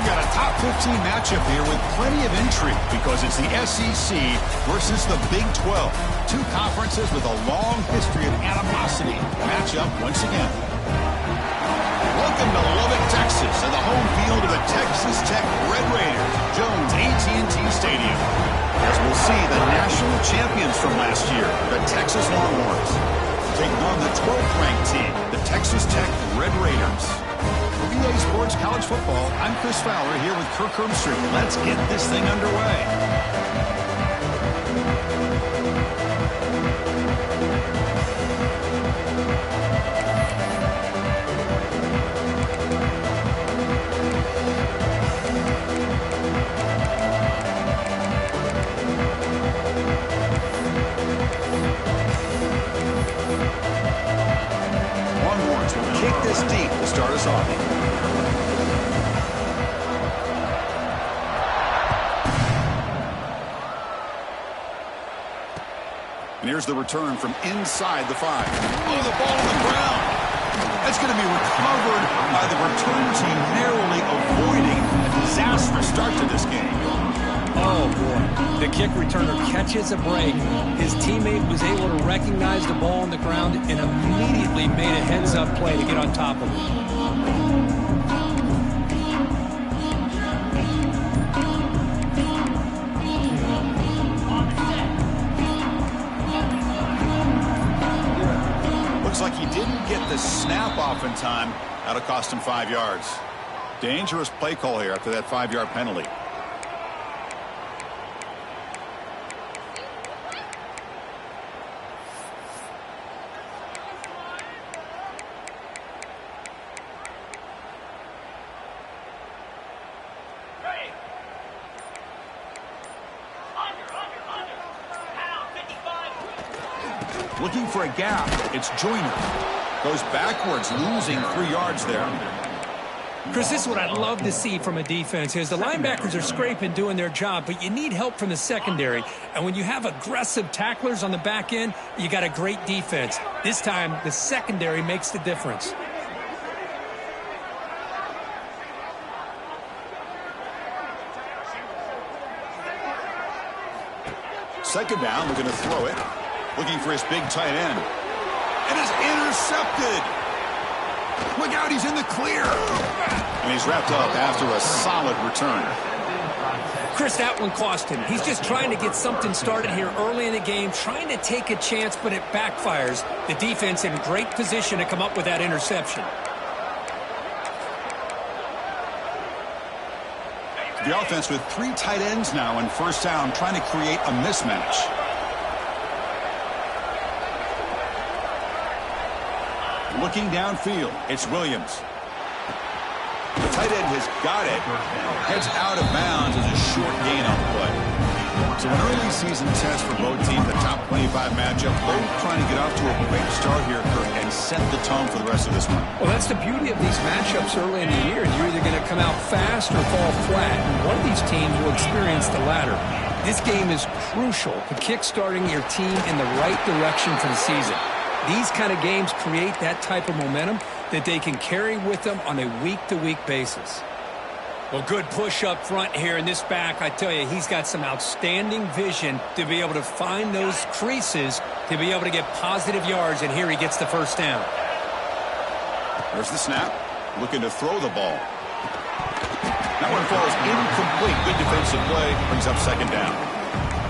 We've got a top 15 matchup here with plenty of intrigue because it's the SEC versus the Big 12. Two conferences with a long history of animosity match up once again. Welcome to Lubbock, Texas, and the home field of the Texas Tech Red Raiders, Jones AT&T Stadium. As we'll see, the national champions from last year, the Texas Longhorns, taking on the 12th ranked team, the Texas Tech Red Raiders. For EA Sports College Football, I'm Chris Fowler here with Kirk Herbstreit. Let's get this thing underway. Deep to start us off. And here's the return from inside the 5. Oh, the ball on the ground. That's going to be recovered by the return team, narrowly avoiding a disastrous start to this game. Oh, boy. The kick returner catches a break. His teammate was able to recognize the ball on the ground and immediately made a heads-up play to get on top of it. Looks like he didn't get the snap off in time. That'll cost him 5 yards. Dangerous play call here after that 5-yard penalty. Looking for a gap. It's Joyner. Goes backwards, losing 3 yards there. Chris, this is what I'd love to see from a defense is the linebackers are scraping, doing their job, but you need help from the secondary. And when you have aggressive tacklers on the back end, you got a great defense. This time, the secondary makes the difference. Second down, looking to throw it. Looking for his big tight end. It is intercepted. Look out, he's in the clear. And he's wrapped up after a solid return. Chris, that one cost him. He's just trying to get something started here early in the game, trying to take a chance, but it backfires. The defense in great position to come up with that interception. The offense with 3 tight ends now in first down, trying to create a mismatch. Looking downfield, it's Williams. The tight end has got it. Heads out of bounds as a short gain on the play. So an early season test for both teams, the top 25 matchup. Both trying to get off to a great start here, Kirk, and set the tone for the rest of this one. Well, that's the beauty of these matchups early in the year. You're either going to come out fast or fall flat. And one of these teams will experience the latter. This game is crucial to kick-starting your team in the right direction for the season. These kind of games create that type of momentum that they can carry with them on a week-to-week basis. Well, good push up front here in this back. I tell you, he's got some outstanding vision to be able to find those creases to be able to get positive yards, and here he gets the first down. There's the snap. Looking to throw the ball. That one falls incomplete. Good defensive play. Brings up second down.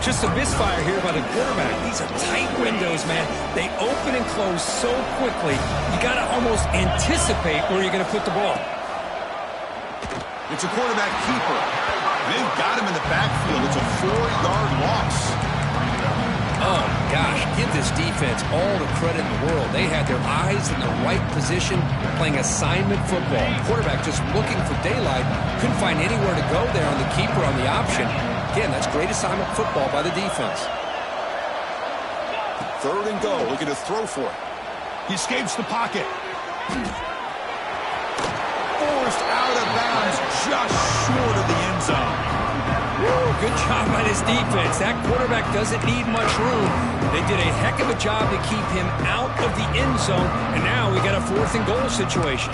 Just a misfire here by the quarterback. These are tight windows, man. They open and close so quickly, you got to almost anticipate where you're going to put the ball. It's a quarterback keeper. They've got him in the backfield. It's a 4-yard loss. Oh, gosh, give this defense all the credit in the world. They had their eyes in the right position, playing assignment football. Quarterback just looking for daylight. Couldn't find anywhere to go there on the keeper on the option. Again, that's great assignment football by the defense. Third and goal, looking to throw for it. He escapes the pocket. Forced out of bounds, just short of the end zone. Woo, good job by this defense. That quarterback doesn't need much room. They did a heck of a job to keep him out of the end zone, and now we got a 4th and goal situation.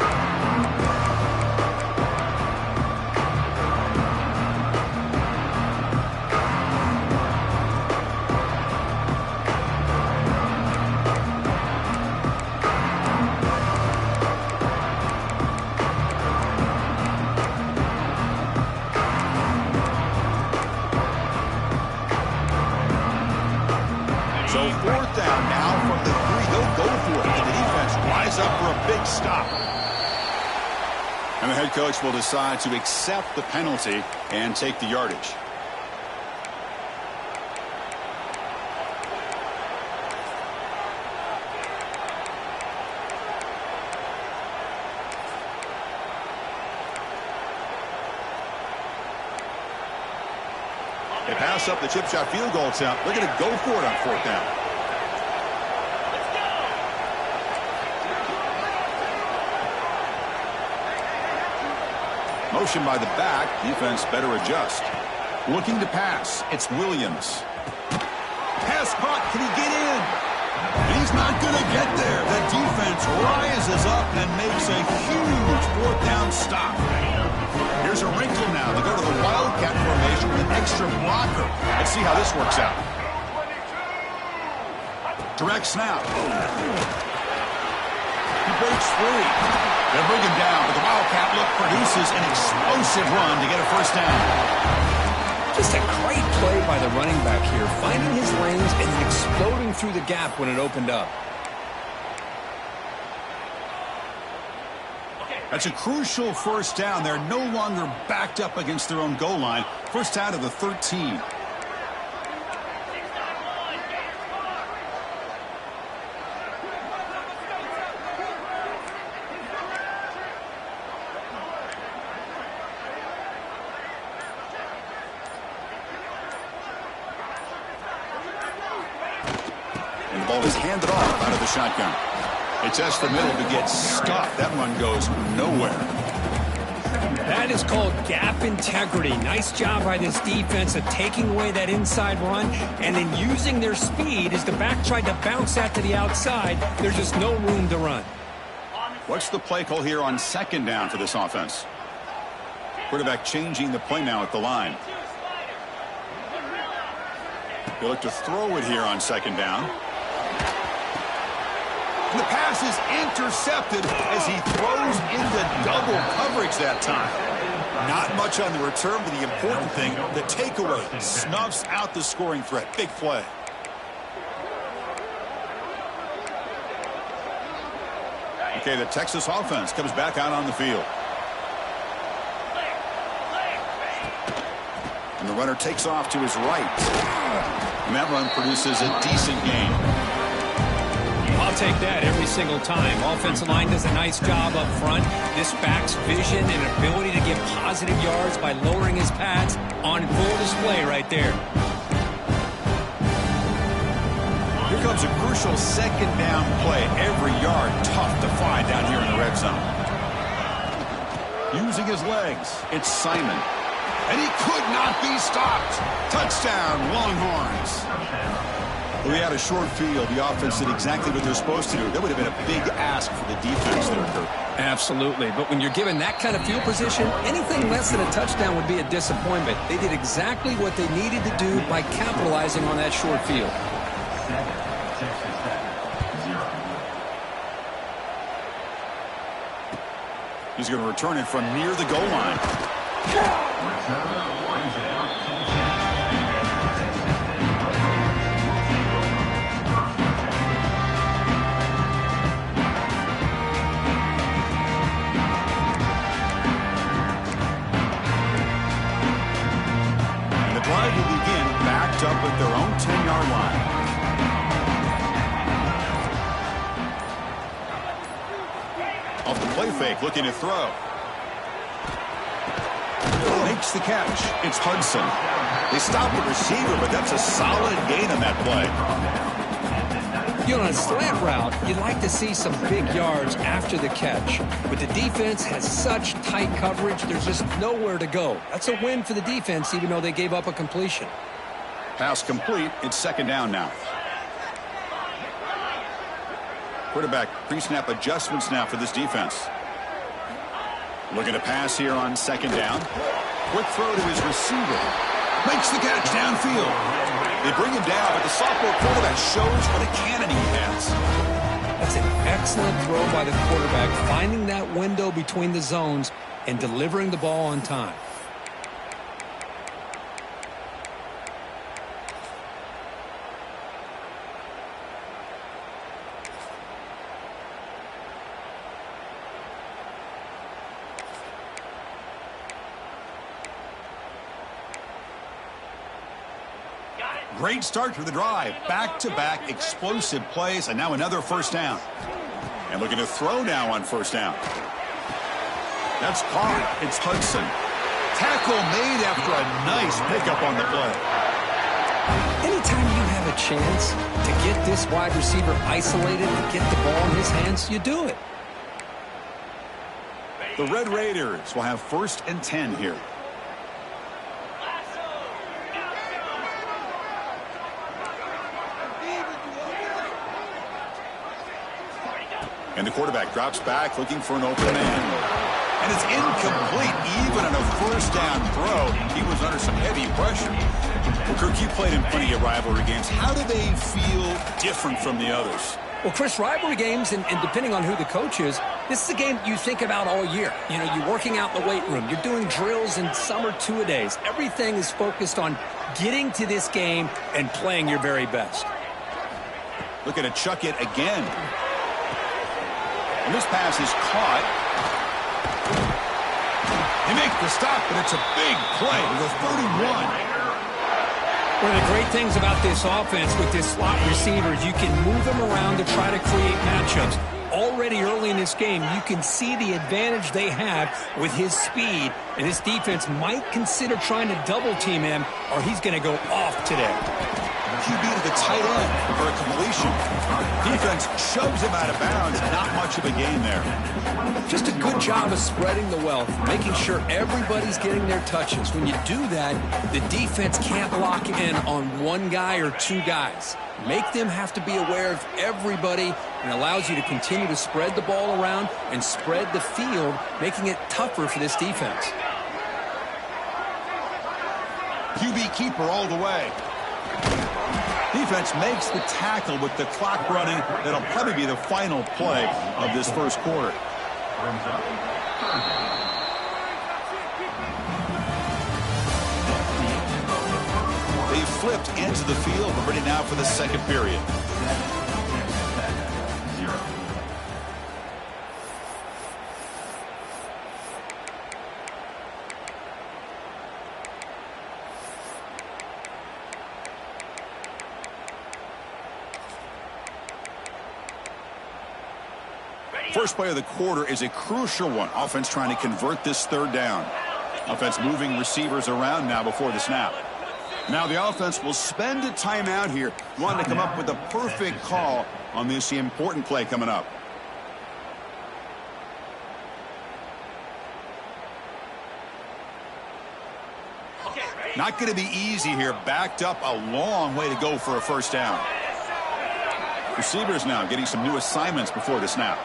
So 4th down now from the 3. They'll go for it. And the defense rise up for a big stop. And the head coach will decide to accept the penalty and take the yardage. They pass up the chip shot field goal attempt. They're going to go for it on 4th down. Motion by the back. Defense better adjust. Looking to pass. It's Williams. Pass caught. Can he get in? He's not going to get there. The defense rises up and makes a huge 4th down stop. Here's a wrinkle now. They go to the Wildcat formation with an extra blocker. Let's see how this works out. Direct snap. He breaks free. They'll bring him down, but the Wildcat look produces an explosive run to get a 1st down. Just a great play by the running back here, finding his lanes and then exploding through the gap when it opened up. That's a crucial 1st down. They're no longer backed up against their own goal line. 1st down to the 13. And the ball is handed off out of the shotgun. It tests the middle to get stuffed. That run goes nowhere. That is called gap integrity. Nice job by this defense of taking away that inside run and then using their speed as the back tried to bounce that to the outside. There's just no room to run. What's the play call here on 2nd down for this offense? Quarterback changing the play now at the line. They look to throw it here on 2nd down. The pass is intercepted as he throws into double coverage that time. Not much on the return, but the important thing, the takeaway, snuffs out the scoring threat. Big play. Okay, the Texas offense comes back out on the field. And the runner takes off to his right. And that run produces a decent gain. I'll take that every single time. Offensive line does a nice job up front. This back's vision and ability to get positive yards by lowering his pads on full display right there. Here comes a crucial 2nd down play. Every yard tough to find down here in the red zone. Using his legs, it's Simon. And he could not be stopped. Touchdown, Longhorns. We had a short field. The offense did exactly what they're supposed to do. That would have been a big ask for the defense there, Kurt. Absolutely. But when you're given that kind of field position, anything less than a touchdown would be a disappointment. They did exactly what they needed to do by capitalizing on that short field. He's going to return it from near the goal line. And the drive will begin backed up at their own 10-yard line. Off the play fake, looking to throw. Makes the catch. It's Hudson. They stopped the receiver, but that's a solid gain on that play. You know, on a slant route, you'd like to see some big yards after the catch. But the defense has such tight coverage, there's just nowhere to go. That's a win for the defense, even though they gave up a completion. Pass complete. It's 2nd down now. Quarterback pre-snap adjustments now for this defense. Looking to pass here on 2nd down. Quick throw to his receiver. Makes the catch downfield. They bring him down, but the sophomore quarterback shows what a cannon he has. That's an excellent throw by the quarterback, finding that window between the zones and delivering the ball on time. Great start to the drive. Back-to-back explosive plays, and now another first down. And looking to throw now on first down. That's caught. It's Hudson. Tackle made after a nice pickup on the play. Anytime you have a chance to get this wide receiver isolated and get the ball in his hands, you do it. The Red Raiders will have 1st and 10 here. And the quarterback drops back looking for an open man. And it's incomplete. Even on a first down throw, he was under some heavy pressure. Well, Kirk, you played in plenty of rivalry games. How do they feel different from the others? Well, Chris, rivalry games, and depending on who the coach is, this is a game you think about all year. You know, you're working out in the weight room. You're doing drills in some or two-a-days. Everything is focused on getting to this game and playing your very best. Looking to chuck it again. And this pass is caught. He makes the stop, but it's a big play to the 31. One of the great things about this offense with this slot receiver is you can move them around to try to create matchups. Already early in this game, you can see the advantage they have with his speed, and this defense might consider trying to double-team him, or he's going to go off today. QB to the tight end for a completion. Defense shoves him out of bounds. Not much of a gain there. Just a good job of spreading the wealth, making sure everybody's getting their touches. When you do that, the defense can't lock in on one guy or two guys. Make them have to be aware of everybody, and allows you to continue to spread the ball around and spread the field, making it tougher for this defense. QB keeper all the way. Defense makes the tackle with the clock running. That'll probably be the final play of this first quarter. They flipped into the field. We're ready now for the second period. First play of the quarter is a crucial one. Offense trying to convert this third down. Offense moving receivers around now before the snap. Now the offense will spend a timeout here, wanting to come up with a perfect call on this important play coming up. Not going to be easy here. Backed up a long way to go for a first down. Receivers now getting some new assignments before the snap.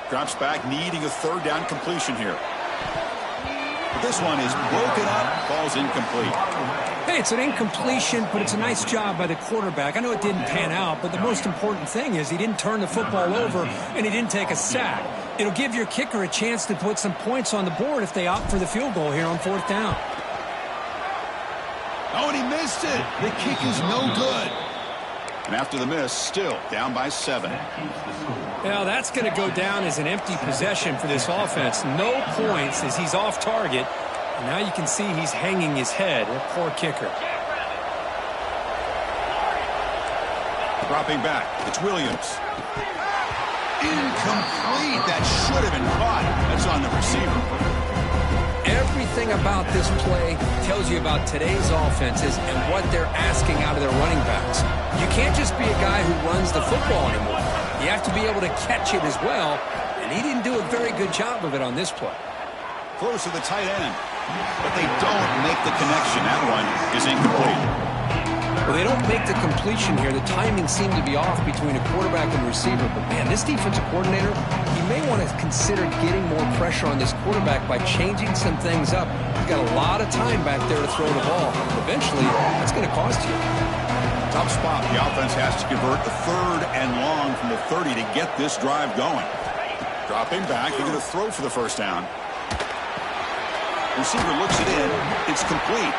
Drops back, needing a third down completion here. But this one is broken up, falls incomplete. Hey, it's an incompletion, but it's a nice job by the quarterback. I know it didn't pan out, but the most important thing is he didn't turn the football over and he didn't take a sack. It'll give your kicker a chance to put some points on the board if they opt for the field goal here on fourth down. Oh, and he missed it. The kick is no good. And after the miss, still down by 7. Now that's going to go down as an empty possession for this offense. No points as he's off target. And now you can see he's hanging his head. A poor kicker. Dropping back. It's Williams. Incomplete. That should have been caught. That's on the receiver. Everything about this play tells you about today's offenses and what they're asking out of their running backs. You can't just be a guy who runs the football anymore. You have to be able to catch it as well, and he didn't do a very good job of it on this play. Close to the tight end, but they don't make the connection. That one is incomplete. Well, they don't make the completion here. The timing seemed to be off between a quarterback and receiver. But, man, this defensive coordinator, he may want to consider getting more pressure on this quarterback by changing some things up. He's got a lot of time back there to throw the ball. Eventually, that's going to cost you. Tough spot. The offense has to convert the third and long from the 30 to get this drive going. Dropping back. They're going to throw for the first down. Receiver looks it in. It's complete.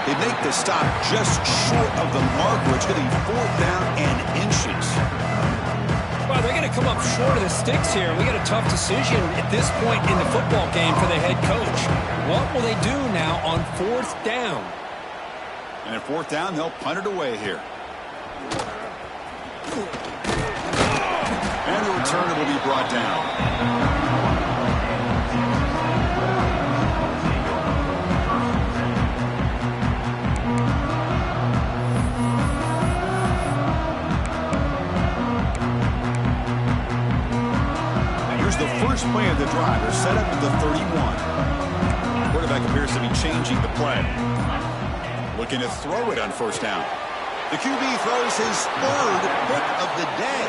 They make the stop just short of the marker. It's going to be 4th down and inches. Well, they're going to come up short of the sticks here. We got a tough decision at this point in the football game for the head coach. What will they do now on 4th down? And at 4th down, they'll punt it away here. And the returner will be brought down. The first play of the drive. They're set up at the 31. Quarterback appears to be changing the play. Looking to throw it on 1st down. The QB throws his 3rd hit of the day.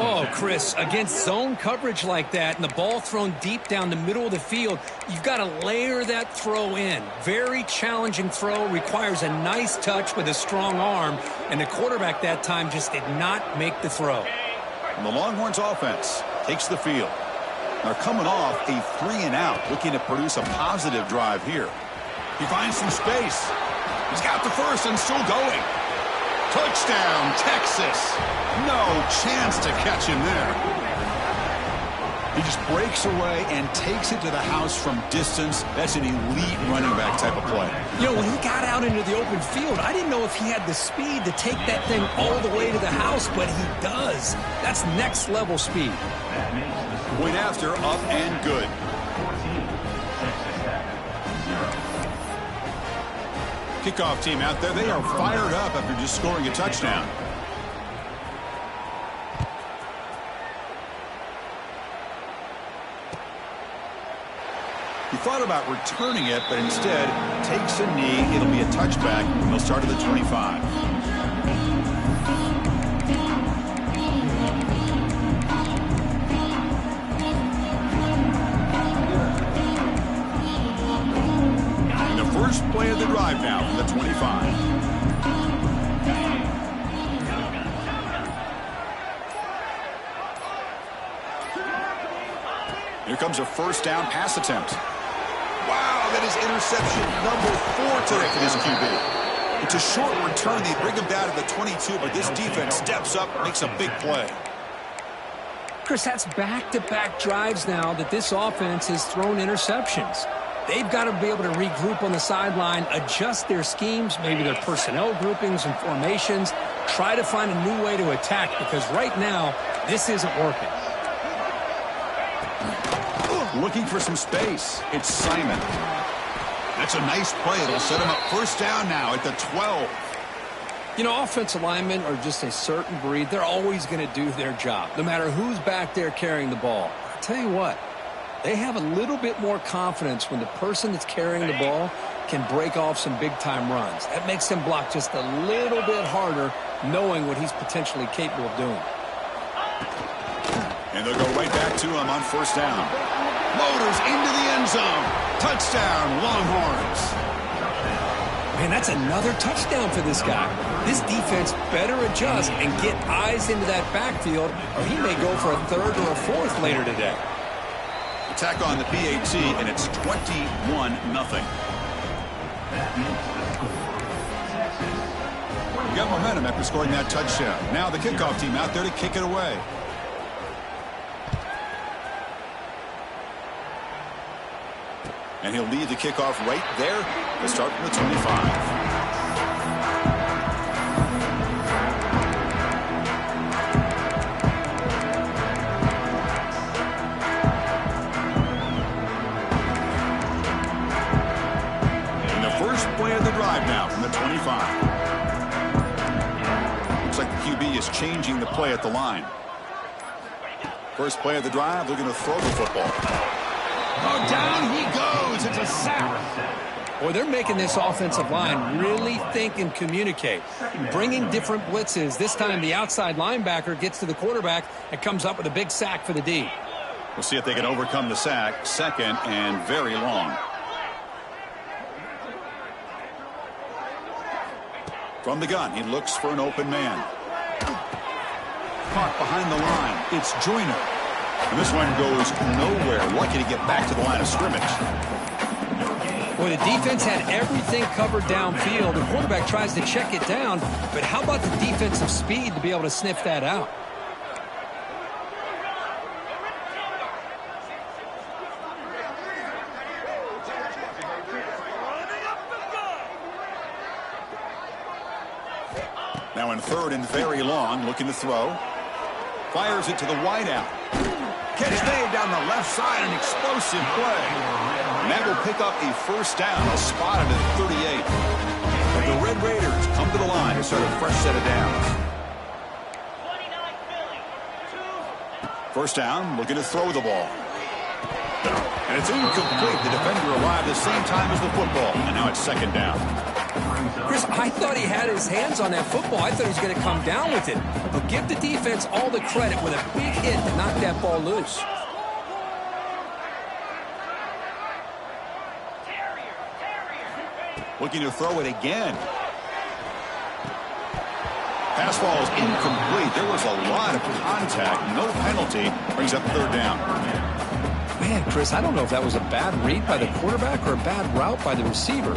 Oh, Chris, against zone coverage like that and the ball thrown deep down the middle of the field, you've got to layer that throw in. Very challenging throw, requires a nice touch with a strong arm, and the quarterback that time just did not make the throw. And the Longhorns offense takes the field. They're coming off a 3-and-out, looking to produce a positive drive here. He finds some space. He's got the first and still going. Touchdown, Texas. No chance to catch him there. He just breaks away and takes it to the house from distance. That's an elite running back type of play. You know, when he got out into the open field, I didn't know if he had the speed to take that thing all the way to the house, but he does. That's next level speed. Point after, up and good. Kickoff team out there, they are fired up after just scoring a touchdown. He thought about returning it, but instead takes a knee. It'll be a touchback, and they'll start at the 25. First play of the drive now from the 25. Here comes a 1st down pass attempt. Wow, that is interception number 4 today for this QB. It's a short return. They bring him down to the 22, but this defense steps up, makes a big play. Chris, that's back-to-back drives now that this offense has thrown interceptions. They've got to be able to regroup on the sideline, adjust their schemes, maybe their personnel groupings and formations, try to find a new way to attack, because right now, this isn't working. Looking for some space. It's Simon. That's a nice play. It'll set him up 1st down now at the 12. You know, offensive linemen are just a certain breed. They're always going to do their job, no matter who's back there carrying the ball. I'll tell you what. They have a little bit more confidence when the person that's carrying the ball can break off some big-time runs. That makes them block just a little bit harder, knowing what he's potentially capable of doing. And they'll go right back to him on 1st down. Motors into the end zone. Touchdown, Longhorns. Man, that's another touchdown for this guy. This defense better adjust and get eyes into that backfield, or he may go for a 3rd or a 4th later today. Attack on the PAT, and it's 21-0. We got momentum after scoring that touchdown. Now the kickoff team out there to kick it away. And he'll lead the kickoff right there to start from the 25. Now from the 25. Looks like the QB is changing the play at the line. First play of the drive, looking to throw the football. Oh, down he goes. It's a sack. Boy, they're making this offensive line really think and communicate. Bringing different blitzes. This time the outside linebacker gets to the quarterback and comes up with a big sack for the D. We'll see if they can overcome the sack. 2nd and very long. From the gun, he looks for an open man. Caught behind the line. It's Joyner. And this one goes nowhere. Lucky to get back to the line of scrimmage. Well, the defense had everything covered downfield. The quarterback tries to check it down, but how about the defensive speed to be able to sniff that out? Now in third and very long, looking to throw. Fires it to the wideout. Catch made down the left side, an explosive play. And that will pick up a first down, spotted at 38. But the Red Raiders come to the line to start a fresh set of downs. First down, looking to throw the ball. And it's incomplete. The defender arrived the same time as the football, and now it's second down. Chris, I thought he had his hands on that football. I thought he was going to come down with it. But give the defense all the credit with a big hit to knock that ball loose. Looking to throw it again. Pass ball is incomplete. There was a lot of contact. No penalty. Brings up third down. Man, Chris, I don't know if that was a bad read by the quarterback or a bad route by the receiver.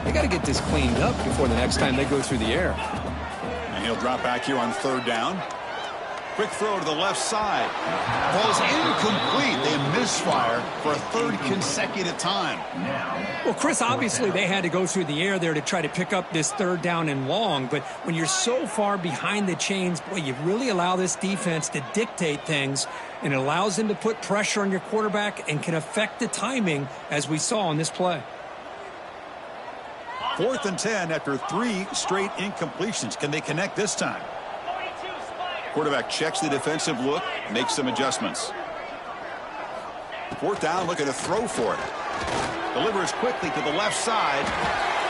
They got to get this cleaned up before the next time they go through the air. And he'll drop back here on third down. Quick throw to the left side. Ball's incomplete. They misfire for a third consecutive time. Well, Chris, obviously they had to go through the air there to try to pick up this third down and long. But when you're so far behind the chains, boy, you really allow this defense to dictate things. And it allows them to put pressure on your quarterback and can affect the timing, as we saw on this play. 4th and 10 after 3 straight incompletions. Can they connect this time? Quarterback checks the defensive look, makes some adjustments. 4th down, looking to throw for it. Delivers quickly to the left side.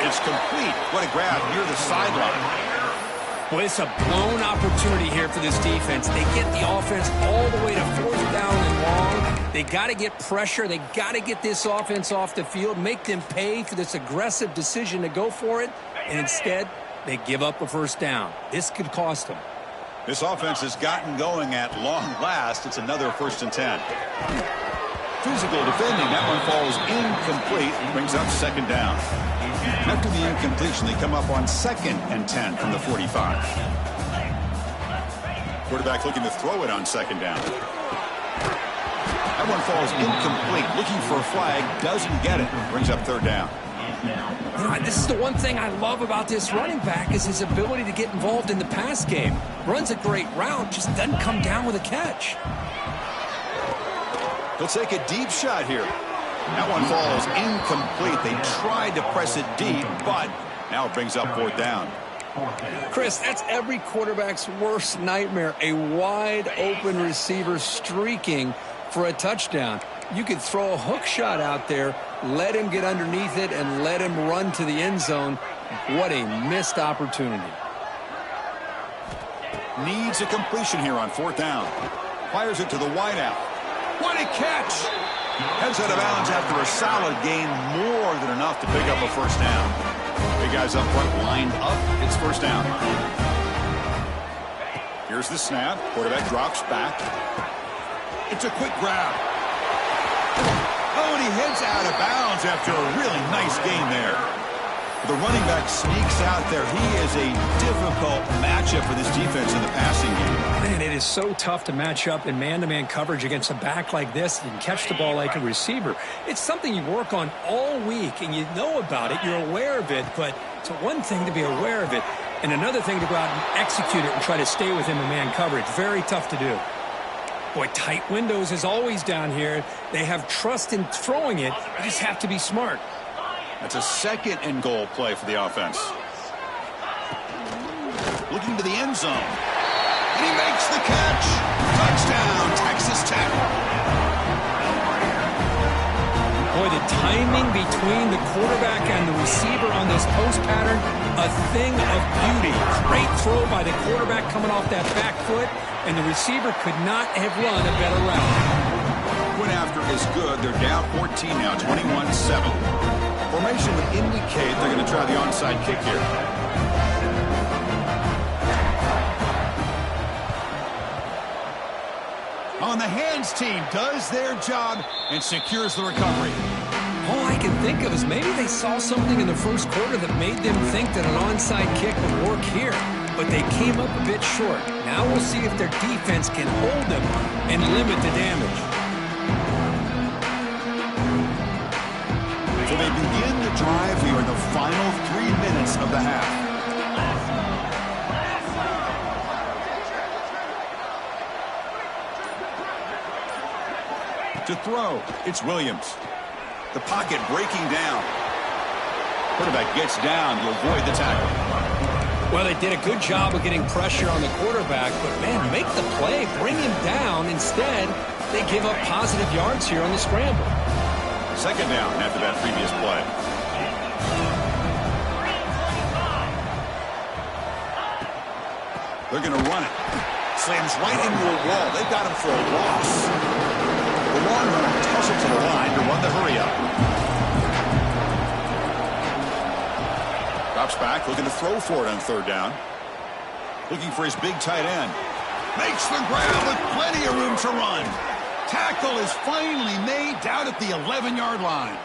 It's complete. What a grab near the sideline. Well, it's a blown opportunity here for this defense. They get the offense all the way to 4th down and long. They got to get pressure. They got to get this offense off the field, make them pay for this aggressive decision to go for it. And instead, they give up a first down. This could cost them. This offense has gotten going at long last. It's another 1st and 10. Physical defending. That one falls incomplete. Brings up second down. After the incompletion, they come up on 2nd and 10 from the 45. Quarterback looking to throw it on 2nd down. That one falls incomplete. Looking for a flag. Doesn't get it. Brings up 3rd down. You know, this is the one thing I love about this running back is his ability to get involved in the pass game. Runs a great route, just doesn't come down with a catch. He'll take a deep shot here. That one falls incomplete. They tried to press it deep, but now it brings up 4th down. Chris, that's every quarterback's worst nightmare. A wide open receiver streaking for a touchdown. You could throw a hook shot out there, let him get underneath it, and let him run to the end zone. What a missed opportunity. Needs a completion here on 4th down. Fires it to the wideout. What a catch! Heads out of bounds after a solid gain, more than enough to pick up a first down. Big guys up front lined up. It's first down. Here's the snap. Quarterback drops back. It's a quick grab. Oh, and he heads out of bounds after a really nice gain there. The running back sneaks out there. He is a difficult matchup for this defense in the passing game. Man, it is so tough to match up in man-to-man coverage against a back like this and catch the ball like a receiver. It's something you work on all week, and you know about it. You're aware of it, but it's one thing to be aware of it, and another thing to go out and execute it and try to stay within the man coverage. Very tough to do. Boy, tight windows is always down here. They have trust in throwing it. You just have to be smart. That's a 2nd and goal play for the offense. Looking to the end zone. And he makes the catch. Touchdown, Texas Tech. Boy, the timing between the quarterback and the receiver on this post pattern, a thing of beauty. Great throw by the quarterback coming off that back foot, and the receiver could not have run a better route. Went after is good. They're down 14 now, 21-7. Formation would indicate they're going to try the onside kick here. On the hands team does their job and secures the recovery. All I can think of is maybe they saw something in the first quarter that made them think that an onside kick would work here. But they came up a bit short. Now we'll see if their defense can hold them and limit the damage. So they begin the drive here in the final 3 minutes of the half. To throw, it's Williams. The pocket breaking down. Quarterback gets down to avoid the tackle. Well, they did a good job of getting pressure on the quarterback, but, man, make the play, bring him down. Instead, they give up positive yards here on the scramble. Second down after that previous play. They're going to run it. Slams right into a wall. They've got him for a loss. The Longhorn tussle to the line to run the hurry-up. Drops back, looking to throw for it on third down. Looking for his big tight end. Makes the grab with plenty of room to run. Tackle is finally made down at the 11-yard line.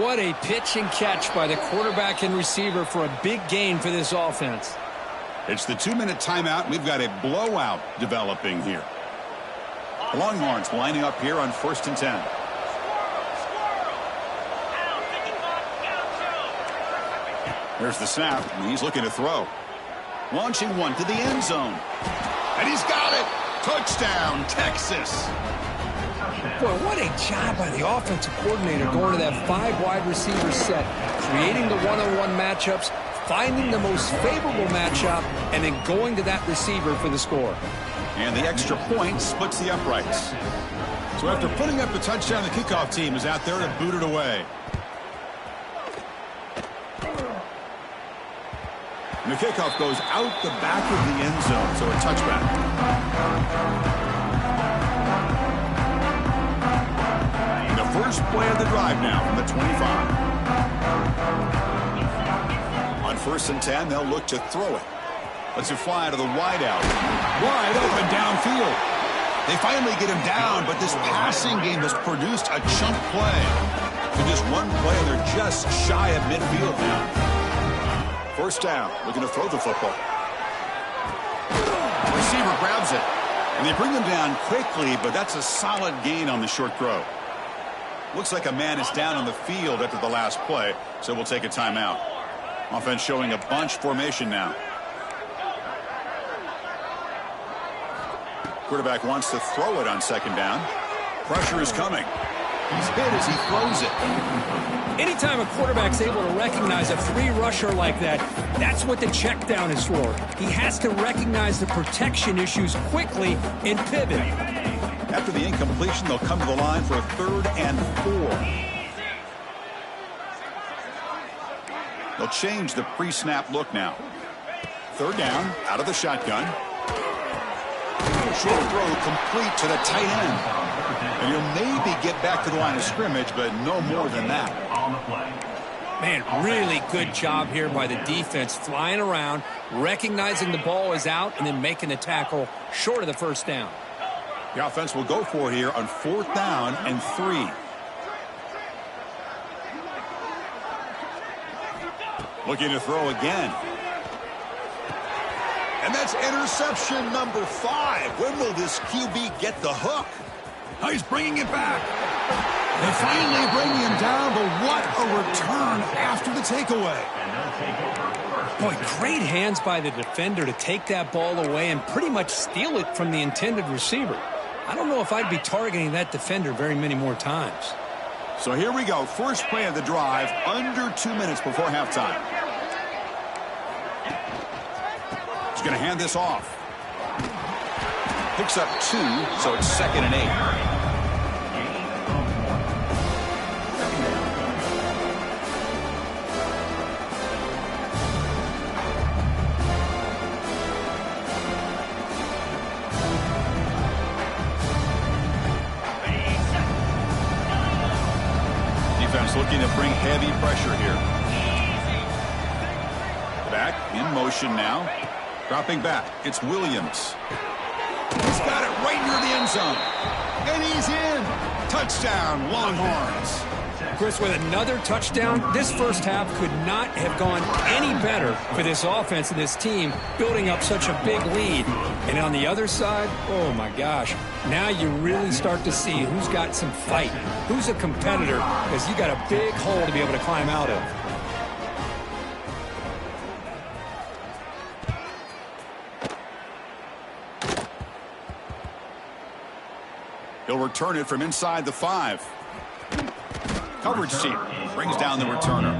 What a pitch and catch by the quarterback and receiver for a big gain for this offense. It's the 2-minute timeout. We've got a blowout developing here. The Longhorns lining up here on 1st and 10. There's the snap, and he's looking to throw. Launching one to the end zone. And he's got it. Touchdown, Texas. Boy, what a job by the offensive coordinator going to that 5 wide receiver set, creating the one-on-one matchups, finding the most favorable matchup, and then going to that receiver for the score. And the extra point splits the uprights. So after putting up the touchdown, the kickoff team is out there to boot it away. And the kickoff goes out the back of the end zone, so a touchback. And the first play of the drive now from the 25. On 1st and 10, they'll look to throw it. Lets it fly to the wideout. Wide open downfield. They finally get him down, but this passing game has produced a chunk play. So just one play, and they're just shy of midfield now. First down, looking to throw the football. Receiver grabs it. And they bring him down quickly, but that's a solid gain on the short throw. Looks like a man is down on the field after the last play, so we'll take a timeout. Offense showing a bunch formation now. Quarterback wants to throw it on 2nd down. Pressure is coming. He's hit as he throws it. Anytime a quarterback's able to recognize a 3-rusher like that, that's what the check down is for. He has to recognize the protection issues quickly and pivot. After the incompletion, they'll come to the line for a 3rd and 4. They'll change the pre-snap look now. 3rd down, out of the shotgun. Short throw complete to the tight end. And he'll maybe get back to the line of scrimmage, but no more than that. Man, really good job here by the defense, flying around, recognizing the ball is out, and then making the tackle short of the 1st down. The offense will go for it here on 4th down and 3. Looking to throw again. And that's interception number 5. When will this QB get the hook? Oh, he's bringing it back. They finally bring him down, but what a return after the takeaway. Boy, great hands by the defender to take that ball away and pretty much steal it from the intended receiver. I don't know if I'd be targeting that defender very many more times. So here we go. First play of the drive, under 2 minutes before halftime. He's going to hand this off. Picks up 2, so it's 2nd and 8. Defense looking to bring heavy pressure here. Back in motion now. Dropping back. It's Williams. He's got it right near the end zone. And he's in. Touchdown, Longhorns. Chris, with another touchdown, this first half could not have gone any better for this offense and this team, building up such a big lead. And on the other side, oh my gosh, now you really start to see who's got some fight, who's a competitor, because you got a big hole to be able to climb out of. He'll return it from inside the 5. Coverage team brings down the returner.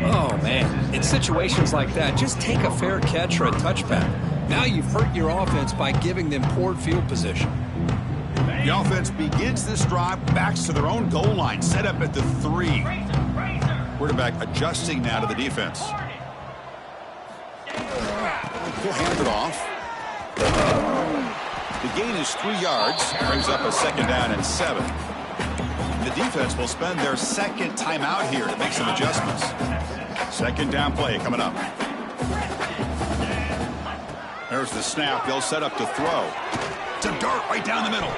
Oh, man. In situations like that, just take a fair catch or a touchback. Now you've hurt your offense by giving them poor field position. The offense begins this drive, backs to their own goal line, set up at the 3. Quarterback adjusting now to the defense. He'll hand it off. The gain is 3 yards, brings up a 2nd down and 7. The defense will spend their second timeout here to make some adjustments. 2nd down play coming up. There's the snap. They'll set up to throw. It's a dart right down the middle.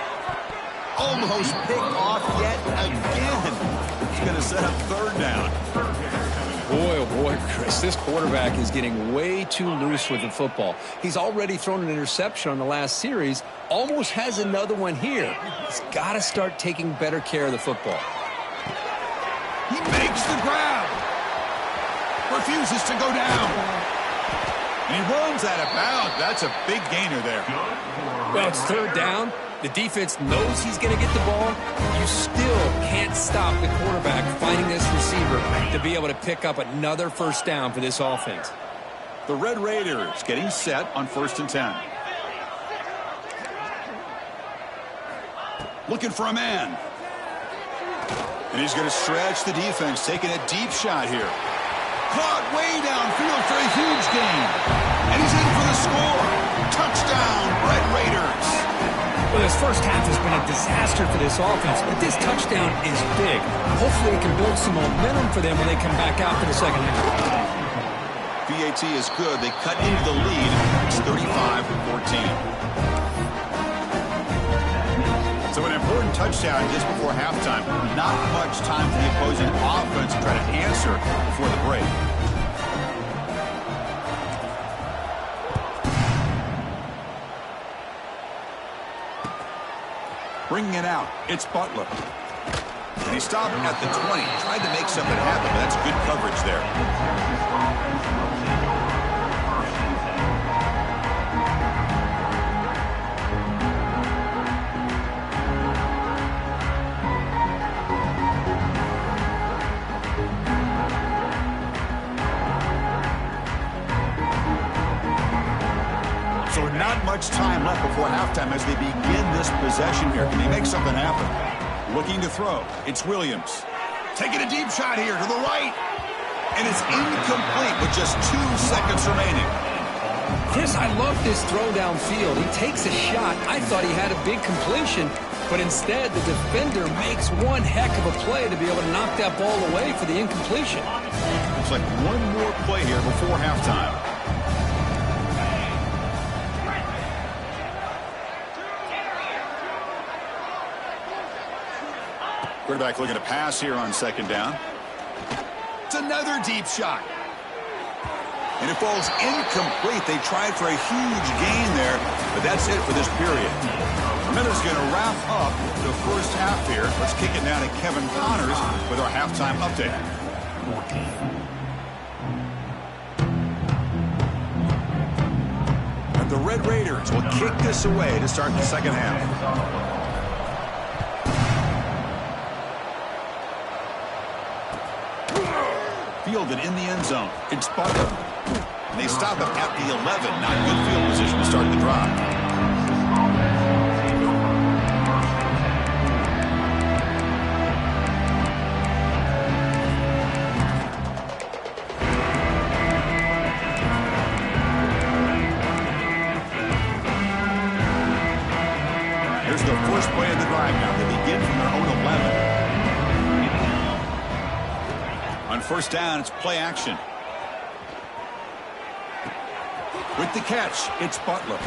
Almost picked off yet again. It's going to set up 3rd down. Boy, oh boy, Chris, this quarterback is getting way too loose with the football. He's already thrown an interception on the last series, almost has another one here. He's got to start taking better care of the football. He makes the grab. Refuses to go down. And he runs out of bounds. That's a big gainer there. Well, it's 3rd down. The defense knows he's going to get the ball. You still can't stop the quarterback finding this receiver to be able to pick up another 1st down for this offense. The Red Raiders getting set on 1st and 10. Looking for a man. And he's going to stretch the defense, taking a deep shot here. Caught way downfield for a huge gain. And he's in for the score. Touchdown, Red Raiders. Well, this first half has been a disaster for this offense, but this touchdown is big. Hopefully it can build some momentum for them when they come back out for the second half. VAT is good. They cut into the lead. It's 35-14. So an important touchdown just before halftime. Not much time for the opposing offense to try to answer before the break. Bringing it out, it's Butler. And he stopped at the 20, tried to make something happen, but that's good coverage there. So not much time left before halftime as they begin this possession here. Can he make something happen? Looking to throw. It's Williams. Taking a deep shot here to the right. And it's incomplete with just 2 seconds remaining. Chris, I love this throw downfield. He takes a shot. I thought he had a big completion, but instead the defender makes one heck of a play to be able to knock that ball away for the incompletion. It's like one more play here before halftime. Quarterback looking to pass here on 2nd down. It's another deep shot. And it falls incomplete. They tried for a huge gain there, but that's it for this period. Miller's going to wrap up the first half here. Let's kick it down to Kevin Connors with our halftime update. And the Red Raiders will kick this away to start the second half. Fielded in the end zone. It's Butler. And they stop him at the 11. Not good field position to start the drive. Here's the first play of the drive now. They begin from their own 11. On 1st down, it's play action. With the catch, it's Butler.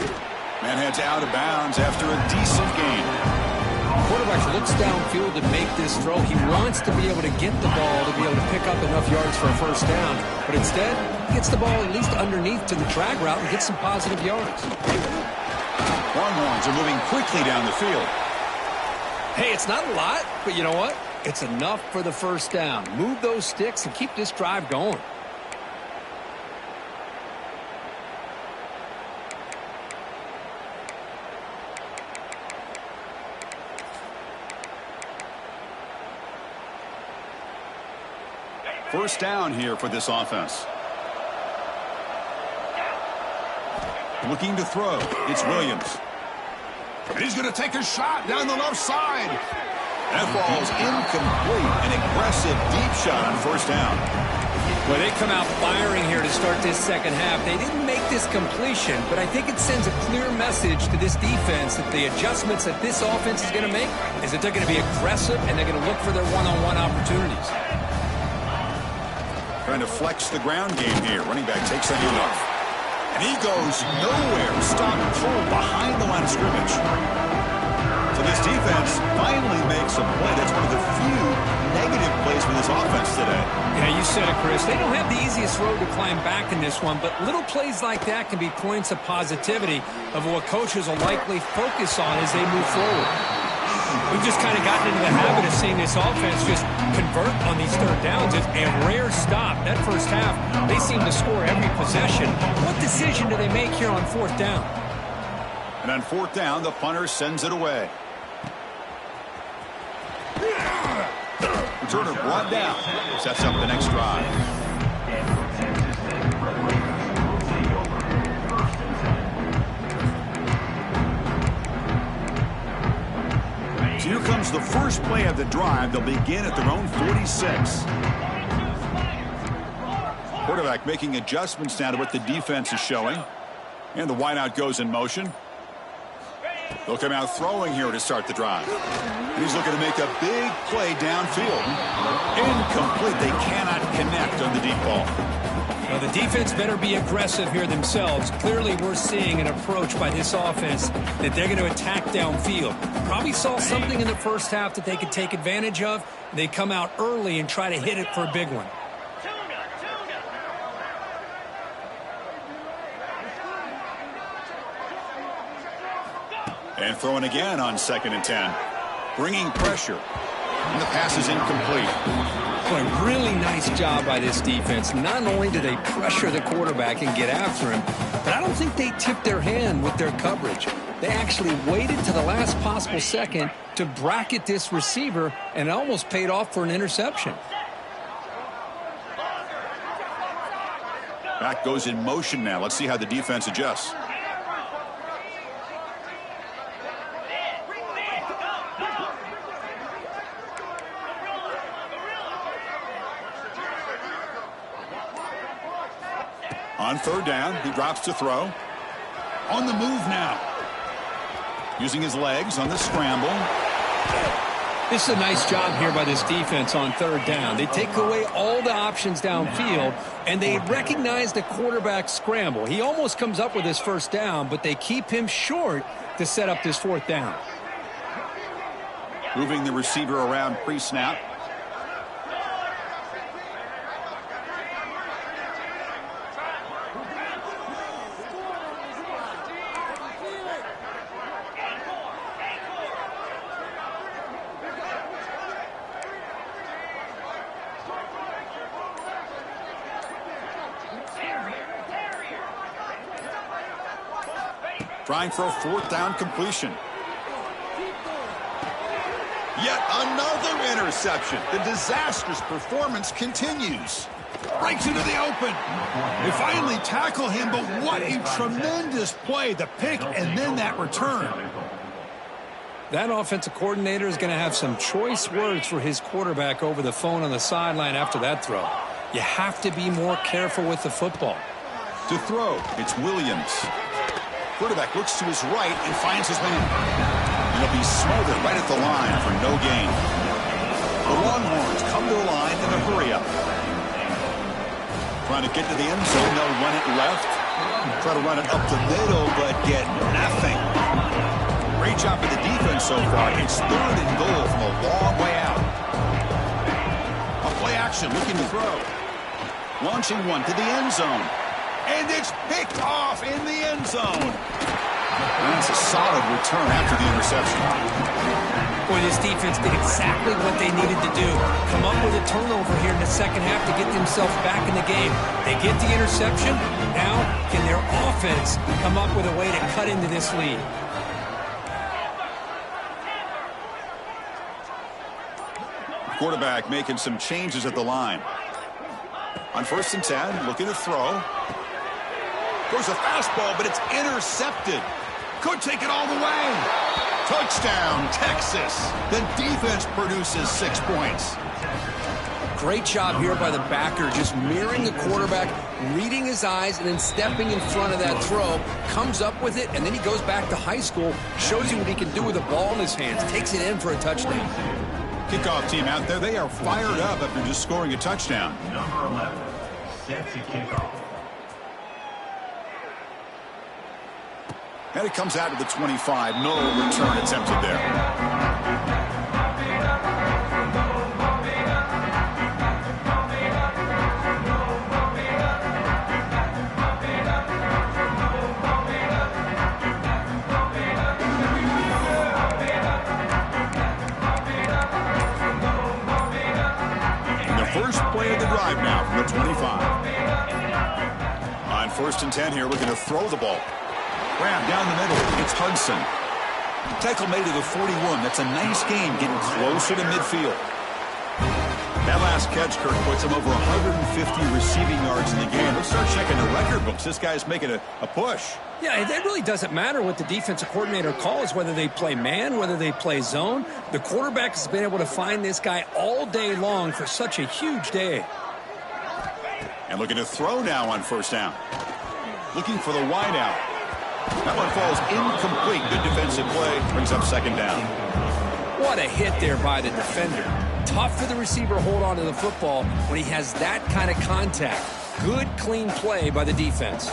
Man heads out of bounds after a decent gain. Quarterback looks downfield to make this throw. He wants to be able to get the ball to be able to pick up enough yards for a first down. But instead, he gets the ball at least underneath to the drag route and gets some positive yards. Longhorns are moving quickly down the field. Hey, it's not a lot, but you know what? It's enough for the first down. Move those sticks and keep this drive going. First down here for this offense. Looking to throw. It's Williams. And he's going to take a shot down the left side. That ball's incomplete. An aggressive deep shot on first down. Well, they come out firing here to start this second half. They didn't make this completion, but I think it sends a clear message to this defense that the adjustments that this offense is going to make is that they're going to be aggressive and they're going to look for their one-on-one opportunities. Trying to flex the ground game here. Running back takes a handoff. And he goes nowhere. Stop pulled behind the line of scrimmage. So this defense finally makes a play. That's one of the few negative plays for this offense today. Yeah, you said it, Chris. They don't have the easiest road to climb back in this one, but little plays like that can be points of positivity of what coaches will likely focus on as they move forward. We've just kind of gotten into the habit of seeing this offense just convert on these third downs. It's a rare stop. That first half, they seem to score every possession. What decision do they make here on fourth down? And on fourth down, the punter sends it away. Returner brought down. Sets up the next drive. So here comes the first play of the drive. They'll begin at their own 46. Quarterback making adjustments now to what the defense is showing. And the wideout goes in motion. They'll come out throwing here to start the drive. And he's looking to make a big play downfield. Incomplete. They cannot connect on the deep ball. Well, the defense better be aggressive here themselves. Clearly, we're seeing an approach by this offense that they're going to attack downfield. Probably saw something in the first half that they could take advantage of. They come out early and try to hit it for a big one. And throwing again on 2nd and 10. Bringing pressure. And the pass is incomplete. Boy, really nice job by this defense. Not only do they pressure the quarterback and get after him, but I don't think they tipped their hand with their coverage. They actually waited to the last possible second to bracket this receiver, and it almost paid off for an interception. Back goes in motion now. Let's see how the defense adjusts. On third down, he drops to throw. On the move now. Using his legs on the scramble. This is a nice job here by this defense on third down. They take away all the options downfield, and they recognize the quarterback scramble. He almost comes up with his first down, but they keep him short to set up this fourth down. Moving the receiver around pre-snap. Trying for a fourth down completion. Yet another interception. The disastrous performance continues. Breaks into the open. They finally tackle him, but what a tremendous play. The pick and then that return. That offensive coordinator is going to have some choice words for his quarterback over the phone on the sideline after that throw. You have to be more careful with the football. To throw, it's Williams. Quarterback looks to his right and finds his man. And he'll be smothered right at the line for no gain. The Longhorns come to the line in a hurry-up. Trying to get to the end zone, they'll run it left. Try to run it up the middle, but get nothing. Great job for the defense. defense so far. It's 3rd and goal from a long way out. A play action looking to throw. Launching one to the end zone. And it's picked off in the end zone. And that's a solid return after the interception. Boy, this defense did exactly what they needed to do. Come up with a turnover here in the second half to get themselves back in the game. They get the interception. Now, can their offense come up with a way to cut into this lead? Quarterback making some changes at the line. On 1st and 10, looking to throw. Throws a fastball, but it's intercepted. Could take it all the way. Touchdown, Texas. The defense produces 6 points. Great job here by the backer, just mirroring the quarterback, reading his eyes, and then stepping in front of that throw. Comes up with it, and then he goes back to high school, shows you what he can do with the ball in his hands, takes it in for a touchdown. Kickoff team out there, they are fired up after just scoring a touchdown. Number 11, set to kick off. And it comes out to the 25. No return attempted there. And the first play of the drive now from the 25. On 1st and 10 here, looking to throw the ball. Grab down the middle. It's Hudson. Tackle made to the 41. That's a nice game, getting closer to midfield. That last catch, Kirk, puts him over 150 receiving yards in the game. Let's start checking the record books. This guy's making a push. Yeah, it really doesn't matter what the defensive coordinator calls, whether they play man, whether they play zone. The quarterback has been able to find this guy all day long for such a huge day. And looking to throw now on 1st down. Looking for the wide out. That one falls incomplete. Good defensive play. Brings up 2nd down. What a hit there by the defender. Tough for the receiver to hold on to the football when he has that kind of contact. Good, clean play by the defense.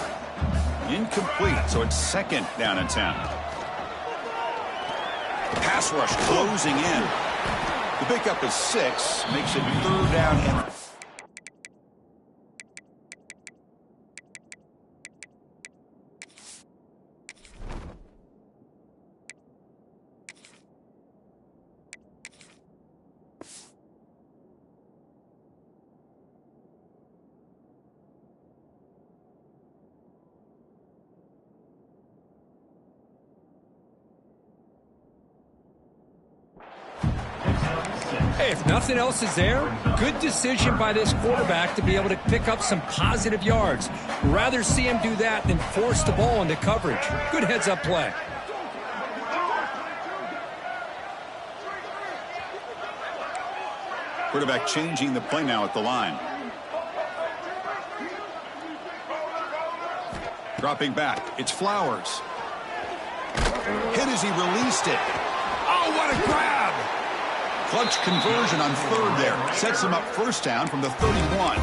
Incomplete, so it's 2nd down and 10. The pass rush closing in. The pickup is 6. Makes it 3rd down and... Hey, if nothing else is there, good decision by this quarterback to be able to pick up some positive yards. Rather see him do that than force the ball into coverage. Good heads-up play. Quarterback changing the play now at the line. Dropping back. It's Flowers. Hit as he released it. Oh, what a grab! Clutch conversion on 3rd there. Sets him up 1st down from the 31.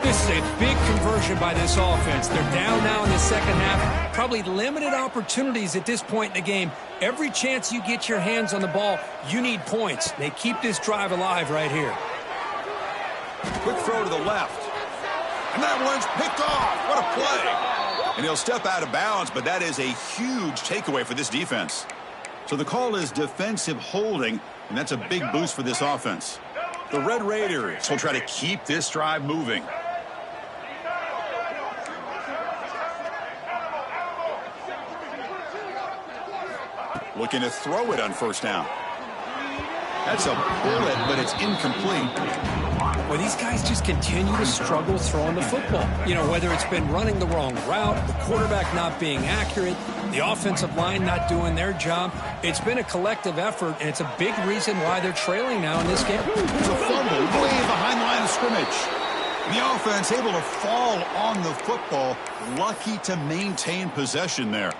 This is a big conversion by this offense. They're down now in the second half. Probably limited opportunities at this point in the game. Every chance you get your hands on the ball, you need points. They keep this drive alive right here. Quick throw to the left. And that one's picked off. What a play. And he'll step out of bounds, but that is a huge takeaway for this defense. So the call is defensive holding, and that's a big boost for this offense. The Red Raiders will try to keep this drive moving. Looking to throw it on 1st down. That's a bullet, but it's incomplete. Well, these guys just continue to struggle throwing the football. You know, whether it's been running the wrong route, the quarterback not being accurate, the offensive line not doing their job. It's been a collective effort, and it's a big reason why they're trailing now in this game. It's a fumble way behind the line of scrimmage. The offense able to fall on the football. Lucky to maintain possession there.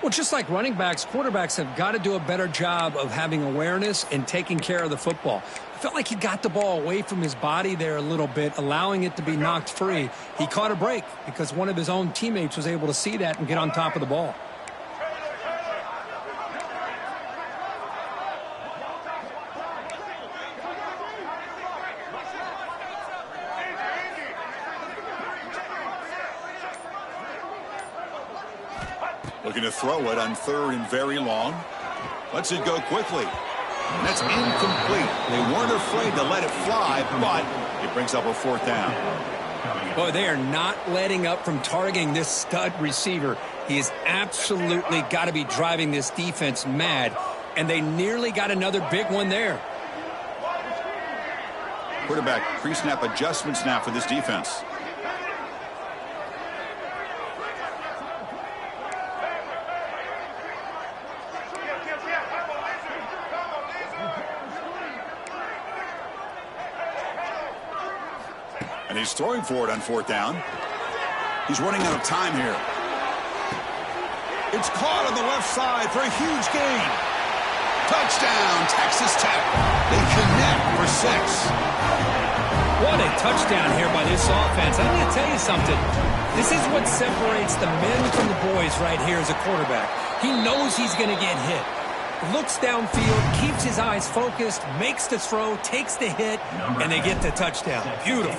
Well, just like running backs, quarterbacks have got to do a better job of having awareness and taking care of the football. I felt like he got the ball away from his body there a little bit, allowing it to be knocked free. He caught a break because one of his own teammates was able to see that and get on top of the ball. Looking to throw it on 3rd and very long. Lets it go quickly. And that's incomplete. They weren't afraid to let it fly, but it brings up a 4th down. Boy, they are not letting up from targeting this stud receiver. He has absolutely got to be driving this defense mad, and they nearly got another big one there. Quarterback pre-snap adjustments now for this defense. And he's throwing for it on 4th down. He's running out of time here. It's caught on the left side for a huge gain. Touchdown, Texas Tech. They connect for 6. What a touchdown here by this offense. I'm going to tell you something. This is what separates the men from the boys right here as a quarterback. He knows he's going to get hit. Looks downfield, keeps his eyes focused, makes the throw, takes the hit, and they get the touchdown. Beautiful.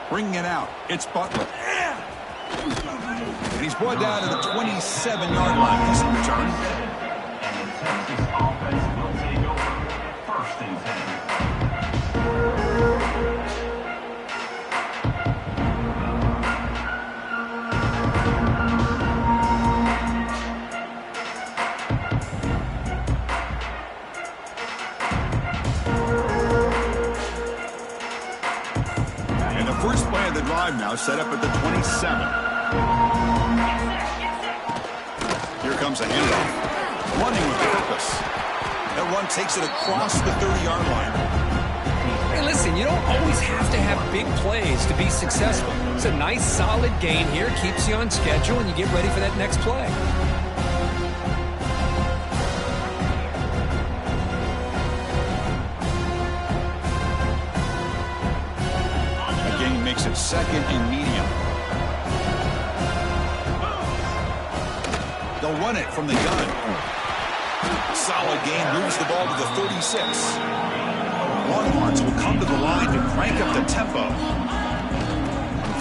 Bringing it out. It's Butler. And he's brought down to the 27-yard line. He's in return. And the Texas offense will take over 1st and 10. First play of the drive now set up at the 27. Here comes a handoff. Running with purpose. That run takes it across the 30-yard line. Hey, listen, you don't always have to have big plays to be successful. It's a nice, solid gain here. Keeps you on schedule, and you get ready for that next play. Makes it 2nd and medium. They'll run it from the gun. Solid gain, moves the ball to the 36. Longhorns will come to the line to crank up the tempo.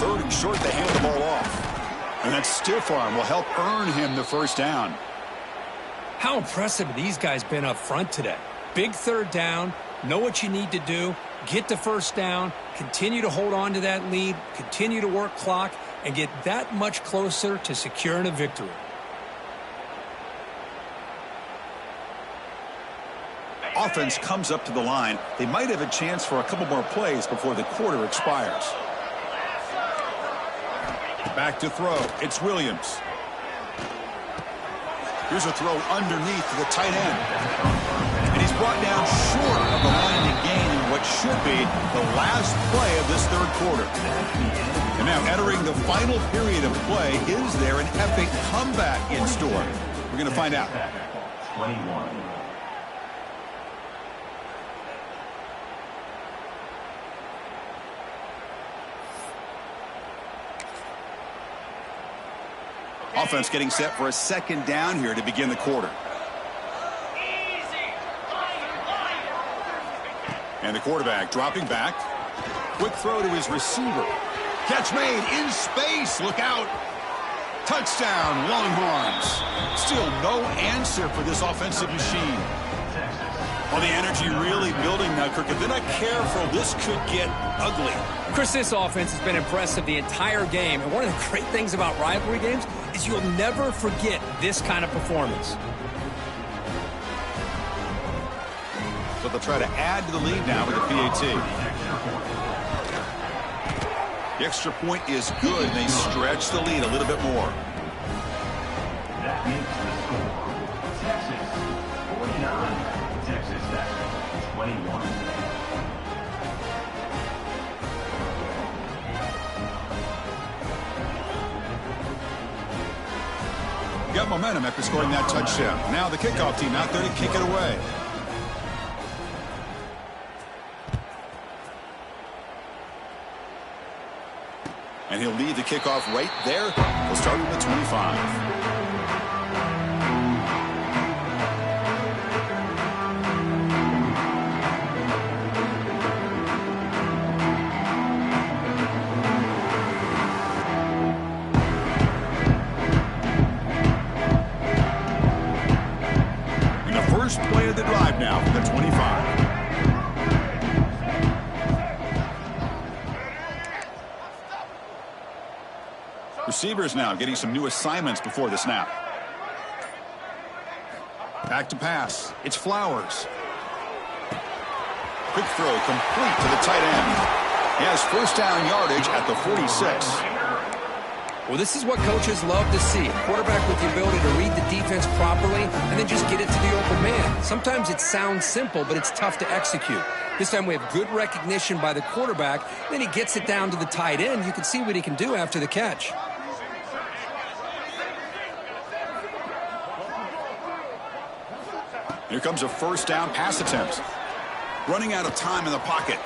3rd and short, they hand the ball off. And that stiff arm will help earn him the 1st down. How impressive have these guys been up front today? Big 3rd down, know what you need to do, get the 1st down, continue to hold on to that lead, continue to work clock, and get that much closer to securing a victory. Offense comes up to the line. They might have a chance for a couple more plays before the quarter expires. Back to throw. It's Williams. Here's a throw underneath to the tight end. And he's brought down short of the line to gain in what should be the last play of this 3rd quarter. And now entering the final period of play, is there an epic comeback in store? We're going to find out. 21. Offense getting set for a 2nd down here to begin the quarter. And the quarterback dropping back. Quick throw to his receiver. Catch made in space. Look out. Touchdown, Longhorns. Still no answer for this offensive machine. Well, the energy really building now, Kirk. If they're not careful, this could get ugly. Chris, this offense has been impressive the entire game. And one of the great things about rivalry games is you'll never forget this kind of performance. So they'll try to add to the lead now with the PAT. The extra point is good. They stretch the lead a little bit more. That makes the score Texas 49, Texas Tech 21. Got momentum after scoring that touchdown. Now the kickoff team out there to kick it away. And he'll lead the kickoff right there. We'll start with the 25. now from the 25. Receivers now getting some new assignments before the snap. Back to pass. It's Flowers. Quick throw complete to the tight end. He has first down yardage at the 46. Well, this is what coaches love to see. A quarterback with the ability to read the defense properly and then just get it to the open man. Sometimes it sounds simple, but it's tough to execute. This time we have good recognition by the quarterback. Then he gets it down to the tight end. You can see what he can do after the catch. Here comes a first down pass attempt. Running out of time in the pocket.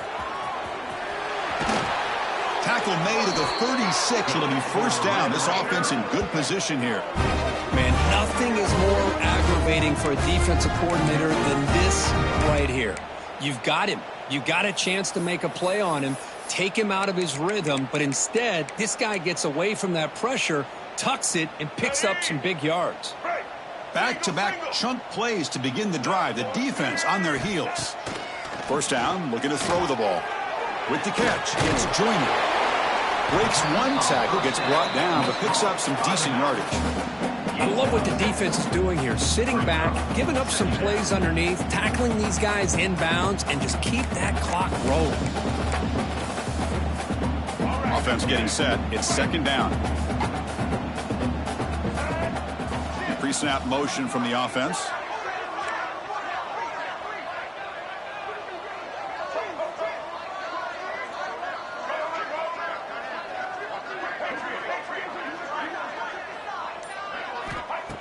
Tackle made at the 36. It'll be first down. This offense in good position here. Man, nothing is more aggravating for a defensive coordinator than this right here. You've got him. You've got a chance to make a play on him, take him out of his rhythm, but instead, this guy gets away from that pressure, tucks it, and picks up some big yards. Back-to-back chunk plays to begin the drive. The defense on their heels. First down, looking to throw the ball. With the catch, it's Joyner. Breaks one tackle, gets brought down, but picks up some decent yardage. I love what the defense is doing here. Sitting back, giving up some plays underneath, tackling these guys in bounds, and just keep that clock rolling. Offense getting set. It's second down. Pre-snap motion from the offense.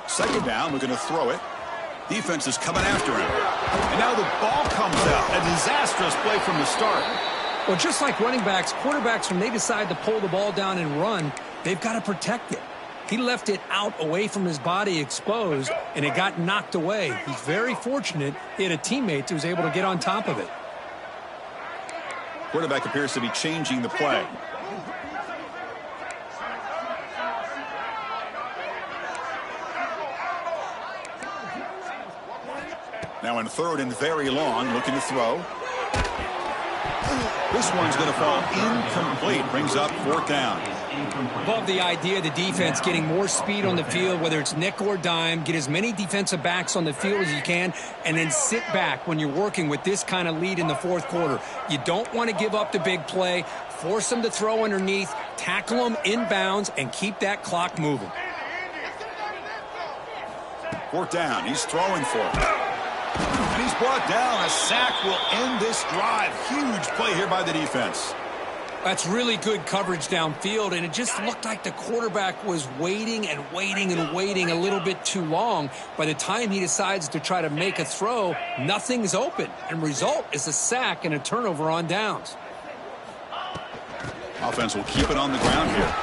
Second down, looking to throw it. Defense is coming after him. And now the ball comes out. A disastrous play from the start. Well, just like running backs, quarterbacks, when they decide to pull the ball down and run, they've got to protect it. He left it out away from his body exposed, and it got knocked away. He's very fortunate he had a teammate who was able to get on top of it. Quarterback appears to be changing the play. Now in third and very long, looking to throw. This one's going to fall incomplete. Brings up fourth down. Love the idea of the defense getting more speed on the field, whether it's nickel or dime. Get as many defensive backs on the field as you can, and then sit back when you're working with this kind of lead in the fourth quarter. You don't want to give up the big play. Force them to throw underneath, tackle them inbounds, and keep that clock moving. Fourth down. He's throwing for it. And he's brought down. A sack will end this drive. Huge play here by the defense. That's really good coverage downfield, and it just looked like the quarterback was waiting and waiting and waiting a little bit too long. By the time he decides to try to make a throw, nothing's open, and result is a sack and a turnover on downs. Offense will keep it on the ground here.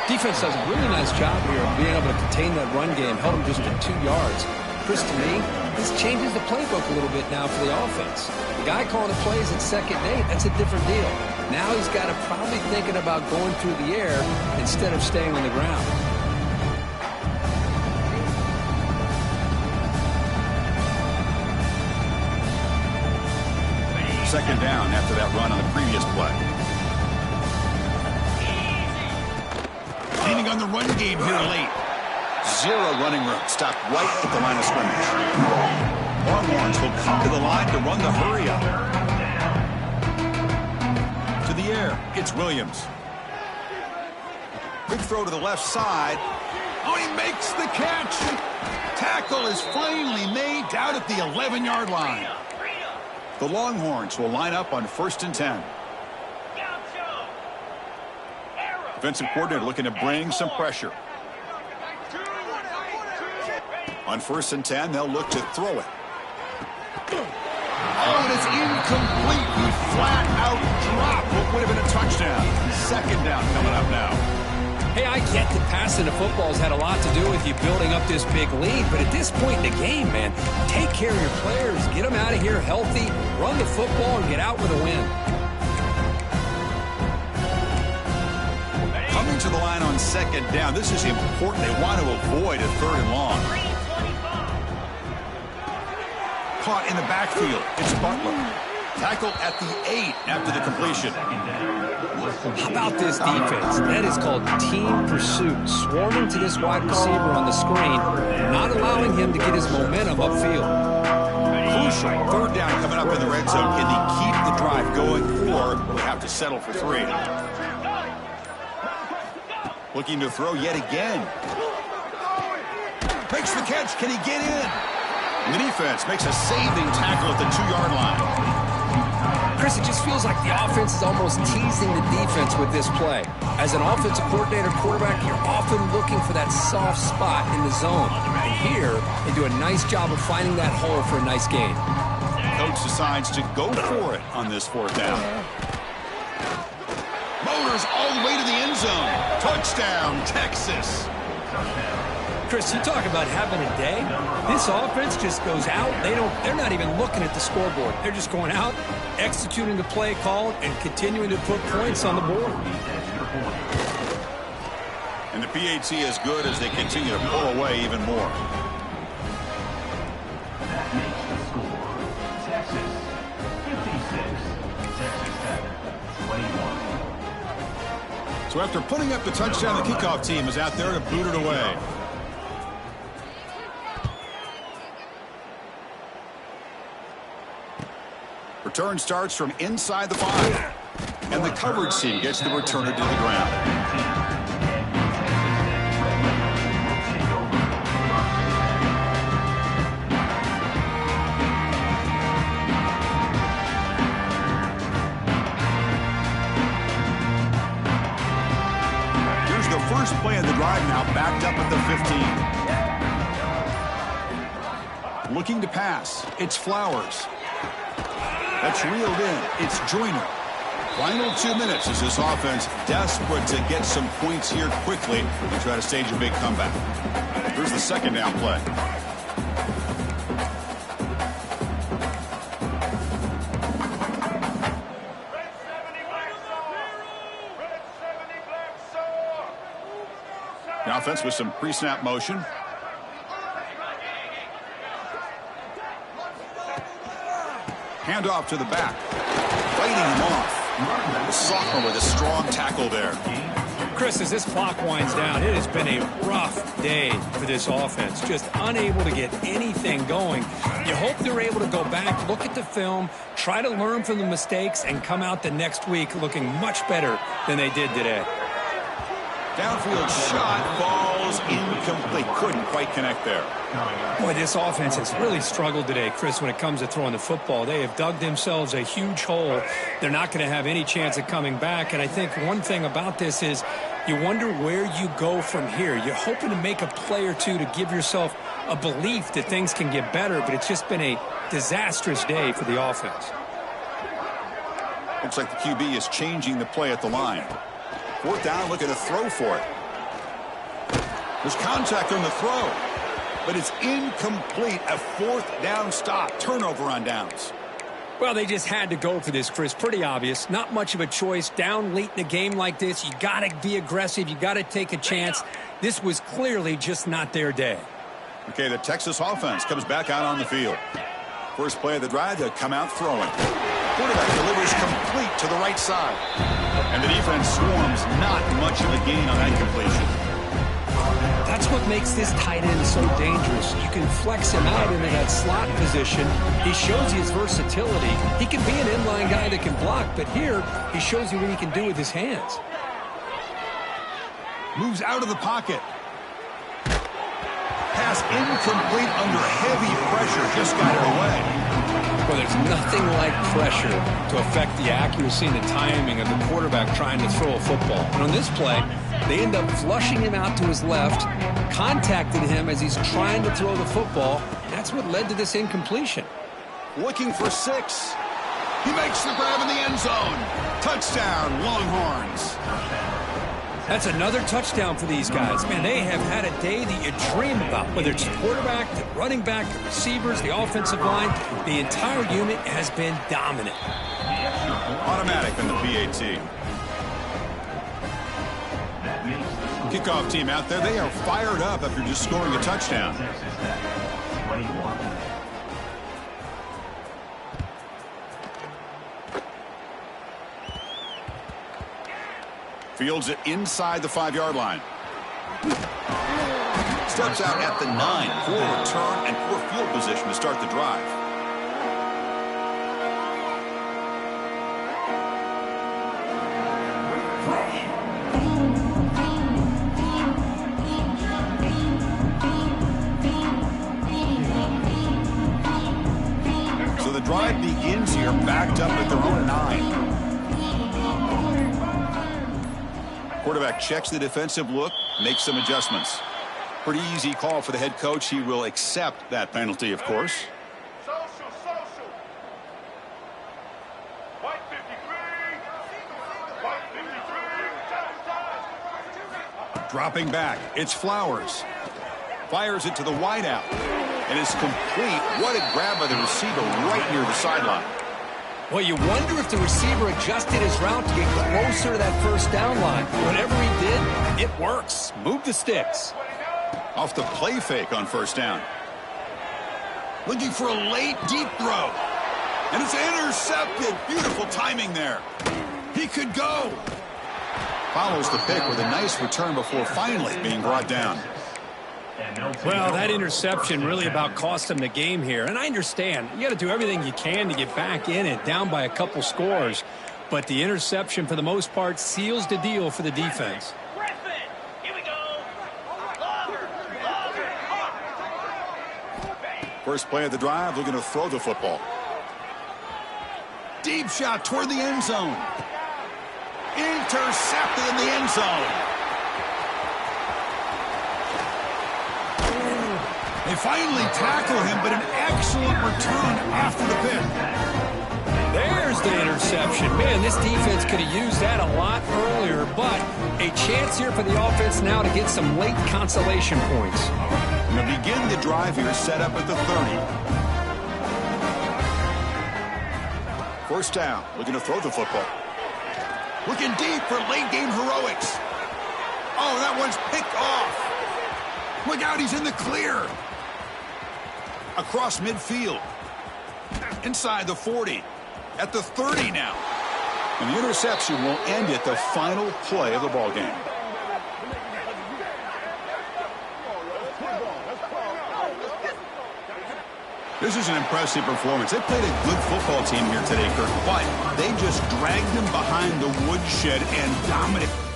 Defense does a really nice job here of being able to contain that run game, held him just at 2 yards. Chris, to me, this changes the playbook a little bit now for the offense. The guy calling the plays at 2nd and 8, that's a different deal. Now he's got to probably thinking about going through the air instead of staying on the ground. Second down after that run on the previous play. Leaning on the run game here late. Zero running room. Stopped right at the line of scrimmage. Longhorns will come to the line to run the hurry up. To the air. It's Williams. Quick throw to the left side. Oh, he makes the catch. Tackle is finally made down at the 11-yard line. The Longhorns will line up on 1st and 10. Defensive coordinator looking to bring some pressure. On 1st and 10, they'll look to throw it. Oh, and it's incomplete. He flat out dropped what would have been a touchdown. Second down coming up now. Hey, I get that passing the football has had a lot to do with you building up this big lead, but at this point in the game, man, take care of your players, get them out of here healthy, run the football, and get out with a win. Coming to the line on 2nd down, this is important. They want to avoid a 3rd and long. Caught in the backfield. It's Butler. Tackle at the 8 after the completion. How about this defense? That is called team pursuit. Swarming to this wide receiver on the screen, not allowing him to get his momentum upfield. Crucial. Third down coming up in the red zone. Can they keep the drive going, or will have to settle for 3? Looking to throw yet again. Makes the catch. Can he get in? And the defense makes a saving tackle at the 2-yard line. Chris, it just feels like the offense is almost teasing the defense with this play. As an offensive coordinator, quarterback, you're often looking for that soft spot in the zone. And here, they do a nice job of finding that hole for a nice gain. Coach decides to go for it on this 4th down. Motors all the way to the end zone. Touchdown, Texas. Chris, you talk about having a day. This offense just goes out. They're not even looking at the scoreboard. They're just going out, executing the play called, and continuing to put points on the board. And the PAT is good as they continue to pull away even more. That makes the score Texas 56, Texas Tech 21. So after putting up the touchdown, the kickoff team is out there to boot it away. Return starts from inside the 5. And the coverage team gets the returner to the ground. Here's the first play of the drive now, backed up at the 15. Looking to pass. It's Flowers. That's reeled in. It's Joyner. Final 2 minutes as this offense desperate to get some points here quickly and try to stage a big comeback. Here's the 2nd down play. The offense with some pre-snap motion. Handoff to the back. Fighting him off. The sophomore with a strong tackle there. Chris, as this clock winds down, it has been a rough day for this offense. Just unable to get anything going. You hope they're able to go back, look at the film, try to learn from the mistakes, and come out the next week looking much better than they did today. Downfield shot falls incomplete. Couldn't quite connect there. Boy, this offense has really struggled today, Chris, when it comes to throwing the football. They have dug themselves a huge hole. They're not going to have any chance of coming back. And I think one thing about this is you wonder where you go from here. You're hoping to make a play or two to give yourself a belief that things can get better, but it's just been a disastrous day for the offense. Looks like the QB is changing the play at the line. 4th down, looking to throw for it. There's contact on the throw, but it's incomplete. A 4th down stop. Turnover on downs. Well, they just had to go for this, Chris. Pretty obvious. Not much of a choice. Down late in a game like this, you got to be aggressive. You got to take a chance. This was clearly just not their day. Okay, the Texas offense comes back out on the field. First play of the drive, they come out throwing. Quarterback delivers complete to the right side. And the defense swarms. Not much of a gain on that completion. That's what makes this tight end so dangerous. You can flex him out into that slot position. He shows you his versatility. He can be an inline guy that can block, but here he shows you what he can do with his hands. Moves out of the pocket. Pass incomplete under heavy pressure. Just got it away. Well, there's nothing like pressure to affect the accuracy and the timing of the quarterback trying to throw a football. And on this play, they end up flushing him out to his left, contacted him as he's trying to throw the football. That's what led to this incompletion. Looking for 6. He makes the grab in the end zone. Touchdown, Longhorns. That's another touchdown for these guys. Man, they have had a day that you dream about, whether it's the quarterback, the running back, the receivers, the offensive line. The entire unit has been dominant. Automatic on the PAT. Kickoff team out there, they are fired up after just scoring a touchdown. Fields it inside the 5-yard line. Steps out at the 9. Poor return and poor field position to start the drive. So the drive begins here backed up at their own 9. Quarterback checks the defensive look, makes some adjustments. Pretty easy call for the head coach. He will accept that penalty, of course. Dropping back, it's Flowers. Fires it to the wideout. And it's complete. What a grab by the receiver right near the sideline. Well, you wonder if the receiver adjusted his route to get closer to that first down line. Whatever he did, it works. Move the sticks. Off the play fake on first down. Looking for a late deep throw. And it's intercepted. Beautiful timing there. He could go. Follows the pick with a nice return before finally being brought down. Well, that interception really about cost him the game here. And I understand. You got to do everything you can to get back in it, down by a couple scores. But the interception, for the most part, seals the deal for the defense. First play of the drive, looking to throw the football. Deep shot toward the end zone. Intercepted in the end zone. They finally tackle him, but an excellent return after the pick. There's the interception. Man, this defense could have used that a lot earlier, but a chance here for the offense now to get some late consolation points. Going to begin the drive here, set up at the 30. First down, looking to throw the football. Looking deep for late-game heroics. Oh, that one's picked off. Look out, he's in the clear. Across midfield. Inside the 40. At the 30 now. And the interception will end it, the final play of the ballgame. This is an impressive performance. They played a good football team here today, Kirk, but they just dragged them behind the woodshed and dominated.